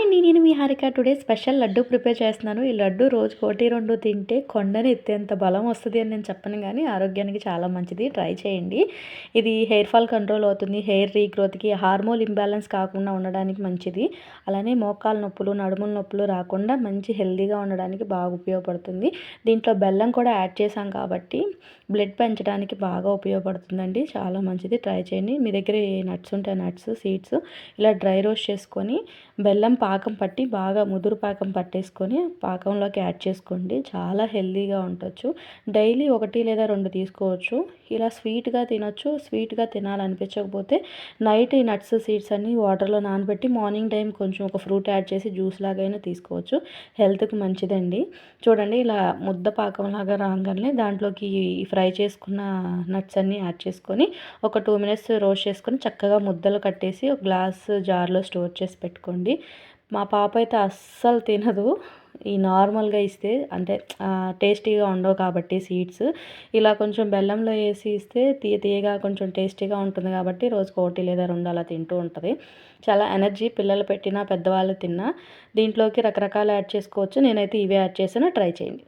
Hi అండి, నేను మీ Harika. Today special laddu prepare చేస్తున్నాను. ఈ లడ్డు రోజుకి 1, 2 తింటే కొండని ఎత్తేంత బలం వస్తుంది అని నేను చెప్పను, కానీ ఆరోగ్యానికి చాలా మంచిది. ట్రై చేయండి. ఇది హెయిర్ ఫాల్ కంట్రోల్ అవుతుంది, హెయిర్ రీగ్రోత్కి, హార్మోన్ ఇంబ్యాలెన్స్ కాకుండా ఉండడానికి మంచిది. అలానే మోకాల నొప్పులు, నడుముల నొప్పులు రాకుండా మంచి హెల్తీగా ఉండడానికి బాగా ఉపయోగపడుతుంది. దీంట్లో బెల్లం కూడా యాడ్ చేసాం కాబట్టి బ్లడ్ పెంచడానికి బాగా ఉపయోగపడుతుందండి. చాలా మంచిది, ట్రై చేయండి. మీ దగ్గర ఏ నట్స్ ఉంటే నట్స్, సీడ్స్ ఇలా డ్రై రోస్ట్ చేసుకొని బెల్లం పాకం పట్టి బాగా ముదురు పాకం పట్టేసుకొని పాకంలోకి యాడ్ చేసుకోండి. చాలా హెల్తీగా ఉండొచ్చు. డైలీ 1 లేదా 2 తీసుకోవచ్చు. ఇలా స్వీట్గా తినొచ్చు. స్వీట్గా తినాలనిపించకపోతే నైట్ ఈ నట్స్, సీడ్స్ అన్నీ వాటర్లో నానబెట్టి మార్నింగ్ టైం కొంచెం ఒక ఫ్రూట్ యాడ్ చేసి జ్యూస్ లాగైనా తీసుకోవచ్చు. హెల్త్కి మంచిదండి. చూడండి, ఇలా ముద్ద పాకంలాగా రాగానే దాంట్లోకి ఫ్రై చేసుకున్న నట్స్ అన్నీ యాడ్ చేసుకొని ఒక 2 మినిట్స్ రోస్ట్ చేసుకొని చక్కగా ముద్దలు కట్టేసి ఒక గ్లాస్ జార్లో స్టోర్ చేసి పెట్టుకోండి. మా పాప అయితే అస్సలు తినదు. ఈ నార్మల్గా ఇస్తే అంటే టేస్టీగా ఉండవు కాబట్టి సీడ్స్ ఇలా కొంచెం బెల్లంలో వేసి ఇస్తే తీయగా కొంచెం టేస్టీగా ఉంటుంది కాబట్టి రోజుకు 1 లేదా 2 అలా తింటూ ఉంటుంది. చాలా ఎనర్జీ, పిల్లలు పెట్టినా పెద్దవాళ్ళు తిన్నా. దీంట్లోకి రకరకాలు యాడ్ చేసుకోవచ్చు. నేనైతే ఇవే యాడ్ చేసాను, ట్రై చేయండి.